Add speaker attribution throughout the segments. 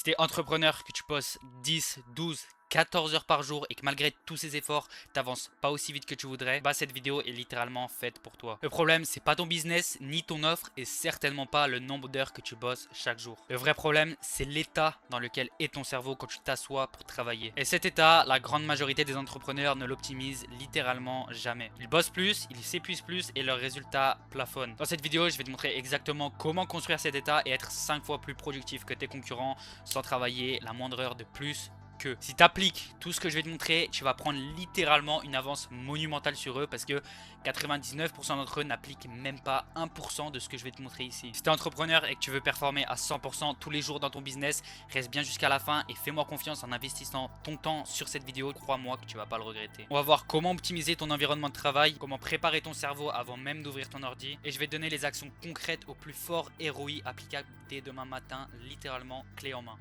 Speaker 1: t'es entrepreneur, que tu bosses 10, 12, 14 heures par jour et que malgré tous ces efforts, t'avances pas aussi vite que tu voudrais, bah cette vidéo est littéralement faite pour toi. Le problème, c'est pas ton business, ni ton offre, et certainement pas le nombre d'heures que tu bosses chaque jour. Le vrai problème, c'est l'état dans lequel est ton cerveau quand tu t'assois pour travailler. Et cet état, la grande majorité des entrepreneurs ne l'optimisent littéralement jamais. Ils bossent plus, ils s'épuisent plus et leurs résultats plafonnent. Dans cette vidéo, je vais te montrer exactement comment construire cet état et être 5 fois plus productif que tes concurrents sans travailler la moindre heure de plus que. Si tu appliques tout ce que je vais te montrer, tu vas prendre littéralement une avance monumentale sur eux parce que 99% d'entre eux n'appliquent même pas 1% de ce que je vais te montrer ici. Si tu es entrepreneur et que tu veux performer à 100% tous les jours dans ton business, reste bien jusqu'à la fin et fais-moi confiance en investissant ton temps sur cette vidéo. Crois-moi que tu vas pas le regretter. On va voir comment optimiser ton environnement de travail, comment préparer ton cerveau avant même d'ouvrir ton ordi, et je vais te donner les actions concrètes au plus fort ROI applicables dès demain matin, littéralement clé en main.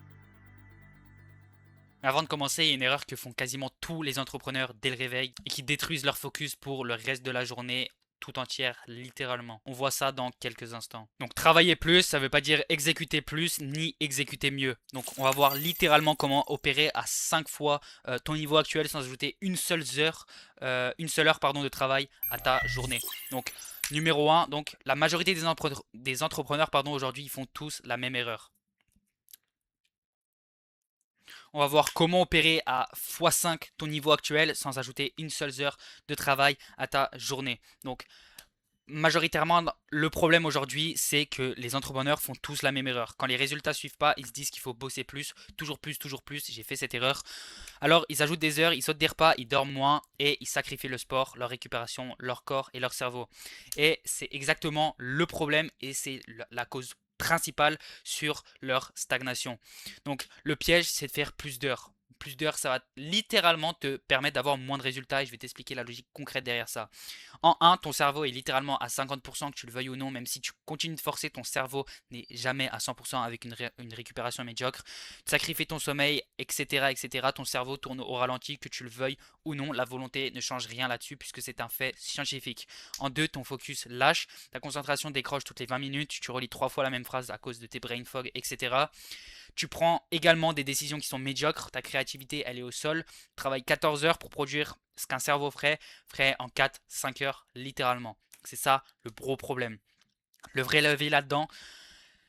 Speaker 1: Avant de commencer, il y a une erreur que font quasiment tous les entrepreneurs dès le réveil et qui détruisent leur focus pour le reste de la journée tout entière, littéralement. On voit ça dans quelques instants. Donc travailler plus, ça veut pas dire exécuter plus ni exécuter mieux. Donc on va voir littéralement comment opérer à 5 fois ton niveau actuel sans ajouter une seule heure de travail à ta journée. Donc numéro 1, donc la majorité des entrepreneurs aujourd'hui, ils font tous la même erreur. On va voir comment opérer à x5 ton niveau actuel sans ajouter une seule heure de travail à ta journée. Donc, majoritairement, le problème aujourd'hui, c'est que les entrepreneurs font tous la même erreur. Quand les résultats ne suivent pas, ils se disent qu'il faut bosser plus, toujours plus, toujours plus. J'ai fait cette erreur. Alors, ils ajoutent des heures, ils sautent des repas, ils dorment moins et ils sacrifient le sport, leur récupération, leur corps et leur cerveau. Et c'est exactement le problème et c'est la cause principale sur leur stagnation. Donc, le piège, c'est de faire plus d'heures. Plus d'heures, ça va littéralement te permettre d'avoir moins de résultats et je vais t'expliquer la logique concrète derrière ça. En 1, ton cerveau est littéralement à 50%, que tu le veuilles ou non, même si tu continues de forcer, ton cerveau n'est jamais à 100% avec une récupération médiocre. Tu sacrifies ton sommeil, etc., etc. Ton cerveau tourne au ralenti, que tu le veuilles ou non. La volonté ne change rien là-dessus puisque c'est un fait scientifique. En 2, ton focus lâche, ta concentration décroche toutes les 20 minutes, tu relis 3 fois la même phrase à cause de tes brain fog, etc. Tu prends également des décisions qui sont médiocres, ta créativité elle est au sol, tu travailles 14 heures pour produire ce qu'un cerveau ferait en 4-5 heures littéralement. C'est ça le gros problème. Le vrai levier là-dedans,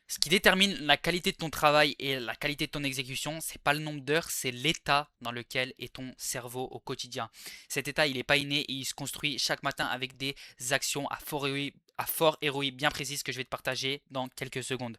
Speaker 1: ce qui détermine la qualité de ton travail et la qualité de ton exécution, c'est pas le nombre d'heures, c'est l'état dans lequel est ton cerveau au quotidien. Cet état, il n'est pas inné et il se construit chaque matin avec des actions à fort ROI bien précises que je vais te partager dans quelques secondes.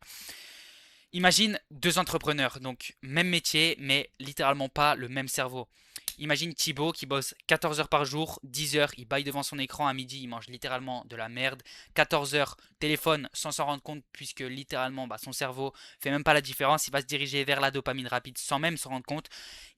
Speaker 1: Imagine deux entrepreneurs, donc même métier, mais littéralement pas le même cerveau. Imagine Thibaut qui bosse 14 heures par jour, 10 heures, il baille devant son écran, à midi, il mange littéralement de la merde. 14 heures, téléphone sans s'en rendre compte, puisque littéralement son cerveau fait même pas la différence, il va se diriger vers la dopamine rapide sans même s'en rendre compte.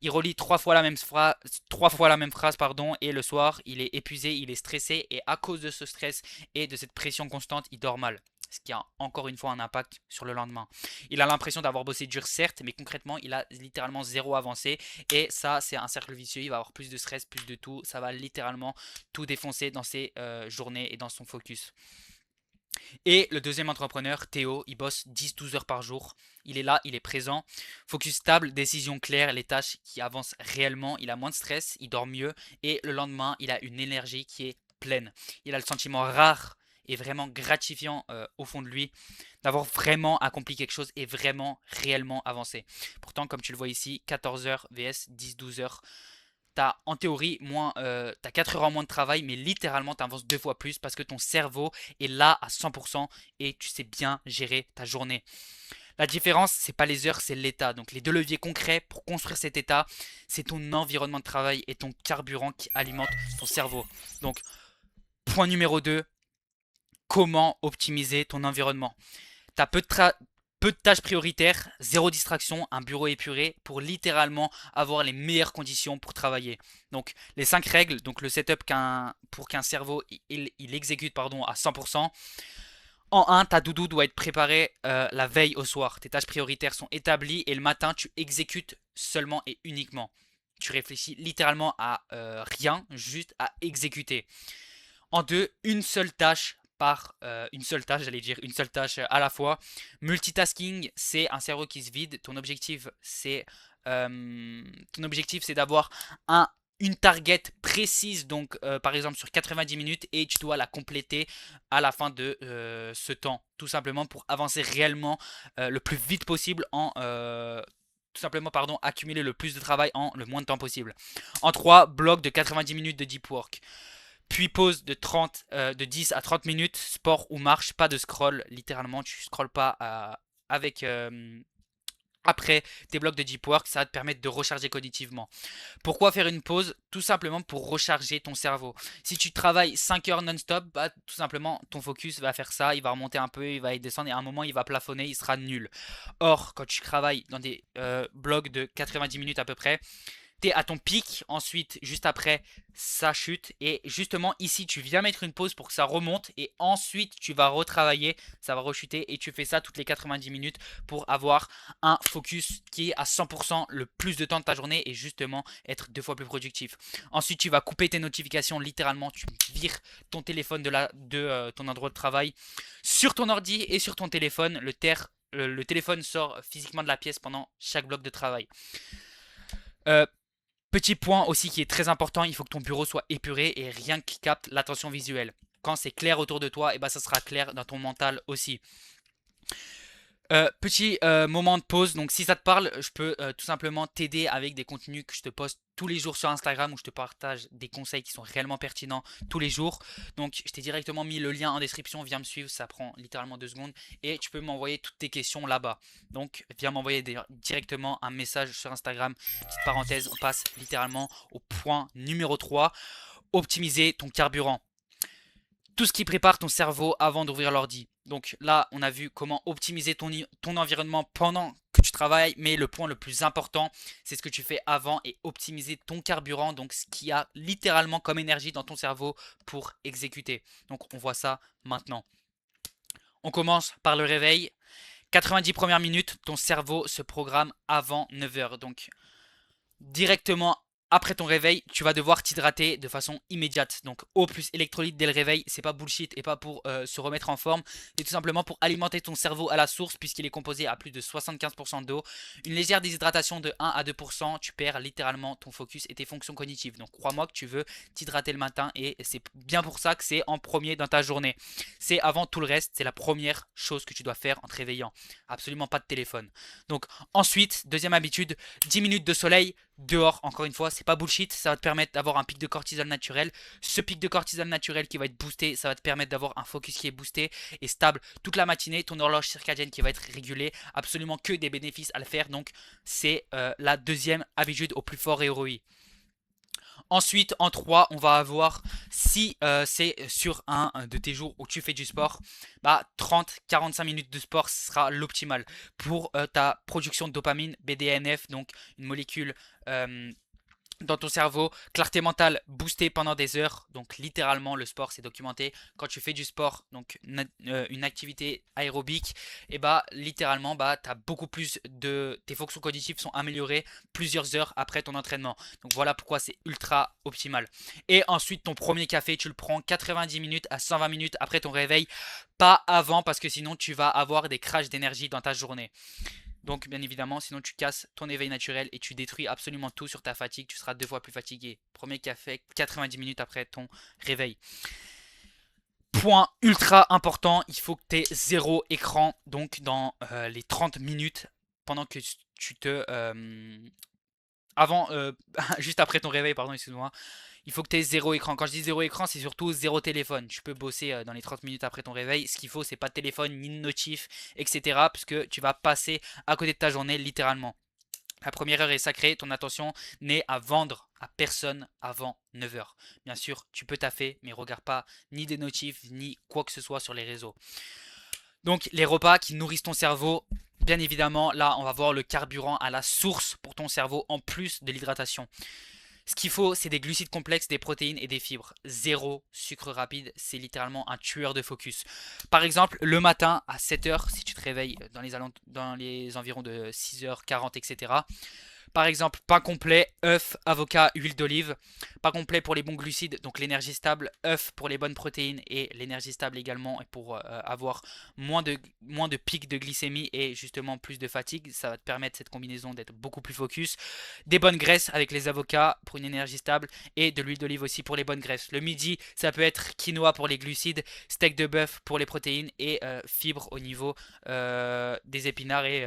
Speaker 1: Il relit trois fois la même phrase, pardon, et le soir, il est épuisé, il est stressé, et à cause de ce stress et de cette pression constante, il dort mal. Ce qui a encore une fois un impact sur le lendemain. Il a l'impression d'avoir bossé dur, certes, mais concrètement, il a littéralement zéro avancé. Et ça, c'est un cercle vicieux. Il va avoir plus de stress, plus de tout. Ça va littéralement tout défoncer dans ses journées et dans son focus. Et le deuxième entrepreneur, Théo, il bosse 10-12 heures par jour. Il est là, il est présent. Focus stable, décision claire, les tâches qui avancent réellement. Il a moins de stress, il dort mieux. Et le lendemain, il a une énergie qui est pleine. Il a le sentiment rare et vraiment gratifiant au fond de lui d'avoir vraiment accompli quelque chose et vraiment réellement avancé. Pourtant, comme tu le vois ici, 14 heures vs 10-12 heures. T'as en théorie t'as 4 heures en moins de travail, mais littéralement tu avances 2 fois plus parce que ton cerveau est là à 100% et tu sais bien gérer ta journée. La différence, c'est pas les heures, c'est l'état. Donc les deux leviers concrets pour construire cet état, c'est ton environnement de travail et ton carburant qui alimente ton cerveau. Donc point numéro 2, comment optimiser ton environnement. Tu as peu de tâches prioritaires, zéro distraction, un bureau épuré pour littéralement avoir les meilleures conditions pour travailler. Donc les 5 règles, donc le setup pour qu'un cerveau il exécute à 100%. En 1, ta doudou doit être préparée la veille au soir. Tes tâches prioritaires sont établies et le matin tu exécutes seulement et uniquement. Tu réfléchis littéralement à rien, juste à exécuter. En 2, une seule tâche par une seule tâche, j'allais dire une seule tâche à la fois. Multitasking, c'est un cerveau qui se vide. Ton objectif, c'est d'avoir une target précise, donc par exemple sur 90 minutes, et tu dois la compléter à la fin de ce temps, tout simplement pour avancer réellement le plus vite possible tout simplement, pardon, accumuler le plus de travail en le moins de temps possible. En 3 blocs de 90 minutes de deep work. Puis pause de 10 à 30 minutes, sport ou marche, pas de scroll, littéralement tu scrolles pas avec après tes blocs de deep work, ça va te permettre de recharger cognitivement. Pourquoi faire une pause? Tout simplement pour recharger ton cerveau. Si tu travailles 5 heures non-stop, bah, tout simplement ton focus va faire ça, il va remonter un peu, il va descendre et à un moment il va plafonner, il sera nul. Or, quand tu travailles dans des blocs de 90 minutes à peu près, t'es à ton pic, ensuite juste après ça chute et justement ici tu viens mettre une pause pour que ça remonte et ensuite tu vas retravailler, ça va rechuter et tu fais ça toutes les 90 minutes pour avoir un focus qui est à 100% le plus de temps de ta journée et justement être 2 fois plus productif. Ensuite tu vas couper tes notifications, littéralement tu vires ton téléphone de ton endroit de travail sur ton ordi et sur ton téléphone, le téléphone sort physiquement de la pièce pendant chaque bloc de travail. Euh, Petit point aussi qui est très important, il faut que ton bureau soit épuré et rien qui capte l'attention visuelle. Quand c'est clair autour de toi, et ben ça sera clair dans ton mental aussi. Petit moment de pause, donc si ça te parle, je peux tout simplement t'aider avec des contenus que je te poste tous les jours sur Instagram où je te partage des conseils qui sont réellement pertinents tous les jours. Donc je t'ai directement mis le lien en description, viens me suivre, ça prend littéralement 2 secondes et tu peux m'envoyer toutes tes questions là-bas. Donc viens m'envoyer directement un message sur Instagram. Petite parenthèse, on passe littéralement au point numéro 3, optimiser ton carburant. Tout ce qui prépare ton cerveau avant d'ouvrir l'ordi. Donc là, on a vu comment optimiser ton environnement pendant que tu travailles, mais le point le plus important, c'est ce que tu fais avant et optimiser ton carburant, donc ce qui a littéralement comme énergie dans ton cerveau pour exécuter. Donc on voit ça maintenant. On commence par le réveil. 90 premières minutes, ton cerveau se programme avant 9 heures. Donc directement après ton réveil, tu vas devoir t'hydrater de façon immédiate. Donc eau plus électrolyte dès le réveil, c'est pas bullshit et pas pour se remettre en forme, c'est tout simplement pour alimenter ton cerveau à la source puisqu'il est composé à plus de 75% d'eau. Une légère déshydratation de 1 à 2%, tu perds littéralement ton focus et tes fonctions cognitives. Donc crois-moi que tu veux t'hydrater le matin et c'est bien pour ça que c'est en premier dans ta journée. C'est avant tout le reste, c'est la première chose que tu dois faire en te réveillant. Absolument pas de téléphone. Donc ensuite, deuxième habitude, 10 minutes de soleil dehors, encore une fois, c'est pas bullshit, ça va te permettre d'avoir un pic de cortisol naturel. Ce pic de cortisol naturel qui va être boosté, ça va te permettre d'avoir un focus qui est boosté et stable toute la matinée, ton horloge circadienne qui va être régulée, absolument que des bénéfices à le faire. Donc c'est la deuxième habitude au plus fort et au ROI. Ensuite, en 3, on va avoir, si c'est sur un de tes jours où tu fais du sport, bah 30-45 minutes de sport sera l'optimal pour ta production de dopamine, BDNF, donc une molécule dans ton cerveau, clarté mentale boostée pendant des heures, donc littéralement le sport c'est documenté, quand tu fais du sport, donc une activité aérobique, et bah littéralement bah t'as beaucoup plus de, tes fonctions cognitives sont améliorées plusieurs heures après ton entraînement, donc voilà pourquoi c'est ultra optimal. Et ensuite ton premier café tu le prends 90 minutes à 120 minutes après ton réveil, pas avant parce que sinon tu vas avoir des crashs d'énergie dans ta journée. Donc bien évidemment, sinon tu casses ton éveil naturel et tu détruis absolument tout sur ta fatigue. Tu seras 2 fois plus fatigué. Premier café, 90 minutes après ton réveil. Point ultra important, il faut que tu aies 0 écran. Donc dans les 30 minutes, pendant que tu te... juste après ton réveil, pardon, excuse-moi. Il faut que tu aies 0 écran. Quand je dis 0 écran, c'est surtout 0 téléphone. Tu peux bosser dans les 30 minutes après ton réveil. Ce qu'il faut, c'est pas de téléphone, ni de notif, etc. Puisque tu vas passer à côté de ta journée, littéralement. La première heure est sacrée. Ton attention n'est à vendre à personne avant 9 heures. Bien sûr, tu peux taffer, mais regarde pas ni des notifs, ni quoi que ce soit sur les réseaux. Donc, les repas qui nourrissent ton cerveau. Bien évidemment, là, on va voir le carburant à la source pour ton cerveau en plus de l'hydratation. Ce qu'il faut, c'est des glucides complexes, des protéines et des fibres. 0 sucre rapide, c'est littéralement un tueur de focus. Par exemple, le matin à 7 heures, si tu te réveilles dans les environs de 6h40, etc., Par exemple, pain complet, œuf, avocat, huile d'olive. Pain complet pour les bons glucides, donc l'énergie stable. Œuf pour les bonnes protéines et l'énergie stable également. Et pour avoir moins de pics de glycémie et justement plus de fatigue. Ça va te permettre cette combinaison d'être beaucoup plus focus. Des bonnes graisses avec les avocats pour une énergie stable. Et de l'huile d'olive aussi pour les bonnes graisses. Le midi, ça peut être quinoa pour les glucides, steak de bœuf pour les protéines et fibres au niveau des épinards et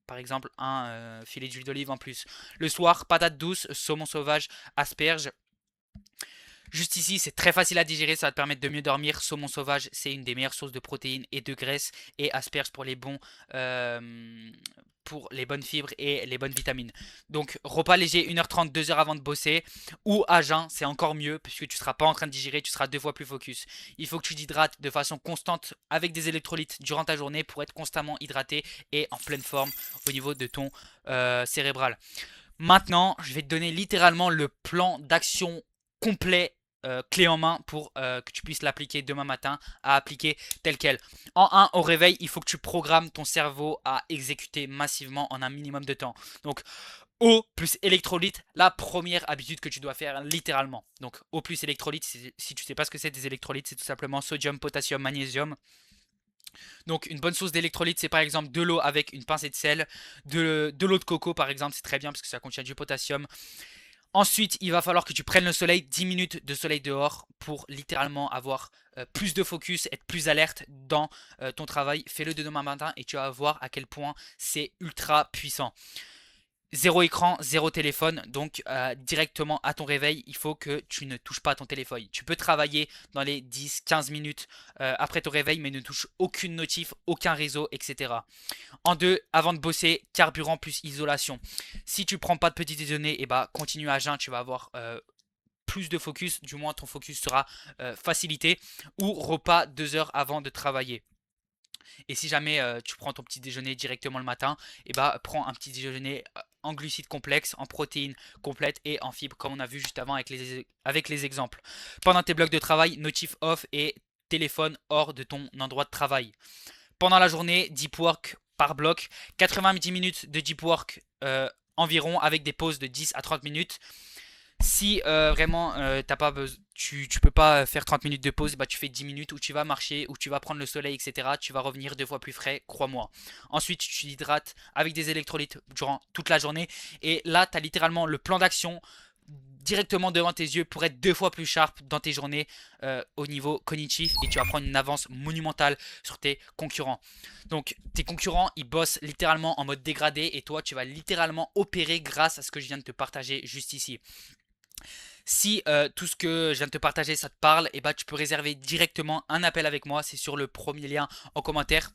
Speaker 1: par exemple un filet d'huile d'olive en plus. Le soir, patates douces, saumon sauvage, asperges. Juste ici, c'est très facile à digérer, ça va te permettre de mieux dormir. Saumon sauvage, c'est une des meilleures sources de protéines et de graisse. Et asperges pour les bonnes fibres et les bonnes vitamines. Donc repas léger 1h30, 2h avant de bosser. Ou à jeun, c'est encore mieux puisque tu ne seras pas en train de digérer, tu seras 2 fois plus focus. Il faut que tu t'hydrates de façon constante avec des électrolytes durant ta journée pour être constamment hydraté et en pleine forme au niveau de ton cérébral. Maintenant, je vais te donner littéralement le plan d'action complet, clé en main pour que tu puisses l'appliquer demain matin, à appliquer tel quel. En 1, au réveil, il faut que tu programmes ton cerveau à exécuter massivement en un minimum de temps. Donc, eau plus électrolyte, la première habitude que tu dois faire littéralement. Donc, eau plus électrolyte, si tu ne sais pas ce que c'est des électrolytes, c'est tout simplement sodium, potassium, magnésium. Donc une bonne source d'électrolytes, c'est par exemple de l'eau avec une pincée de sel, de l'eau de coco par exemple, c'est très bien parce que ça contient du potassium. Ensuite, il va falloir que tu prennes le soleil, 10 minutes de soleil dehors pour littéralement avoir plus de focus, être plus alerte dans ton travail. Fais-le de demain matin et tu vas voir à quel point c'est ultra puissant. Zéro écran, zéro téléphone, donc directement à ton réveil, il faut que tu ne touches pas à ton téléphone. Tu peux travailler dans les 10-15 minutes après ton réveil, mais ne touche aucune notif, aucun réseau, etc. En 2, avant de bosser, carburant plus isolation. Si tu prends pas de petit déjeuner, et bah continue à jeun, tu vas avoir plus de focus, du moins ton focus sera facilité. Ou repas 2 heures avant de travailler. Et si jamais tu prends ton petit déjeuner directement le matin, et bah prends un petit déjeuner en glucides complexes, en protéines complètes et en fibres, comme on a vu juste avant avec les exemples. Pendant tes blocs de travail, notif off et téléphone hors de ton endroit de travail. Pendant la journée, deep work par bloc, 90 minutes de deep work environ, avec des pauses de 10 à 30 minutes. Si vraiment t'as pas tu peux pas faire 30 minutes de pause, bah tu fais 10 minutes où tu vas marcher, où tu vas prendre le soleil, etc. Tu vas revenir 2 fois plus frais, crois-moi. Ensuite, tu t'hydrates avec des électrolytes durant toute la journée. Et là, tu as littéralement le plan d'action directement devant tes yeux pour être 2 fois plus sharp dans tes journées au niveau cognitif, et tu vas prendre une avance monumentale sur tes concurrents. Donc tes concurrents, ils bossent littéralement en mode dégradé et toi tu vas littéralement opérer grâce à ce que je viens de te partager juste ici. Si tout ce que je viens de te partager ça te parle, et bah tu peux réserver directement un appel avec moi, c'est sur le premier lien en commentaire.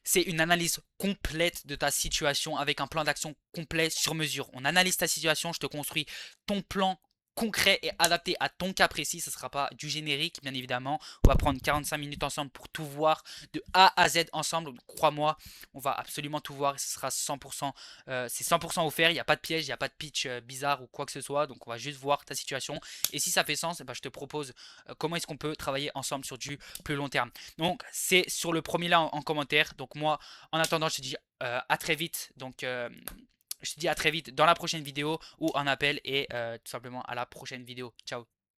Speaker 1: C'est une analyse complète de ta situation avec un plan d'action complet sur mesure. On analyse ta situation, je te construis ton plan concret et adapté à ton cas précis. Ce ne sera pas du générique, bien évidemment. On va prendre 45 minutes ensemble pour tout voir de A à Z ensemble. Crois-moi, on va absolument tout voir et ce sera 100%, c'est 100% offert. Il n'y a pas de piège, il n'y a pas de pitch bizarre ou quoi que ce soit. Donc on va juste voir ta situation. Et si ça fait sens, je te propose comment est-ce qu'on peut travailler ensemble sur du plus long terme. Donc c'est sur le premier là en commentaire. Donc moi, en attendant, je te dis à très vite. Donc je te dis à très vite dans la prochaine vidéo ou en appel, et tout simplement à la prochaine vidéo. Ciao.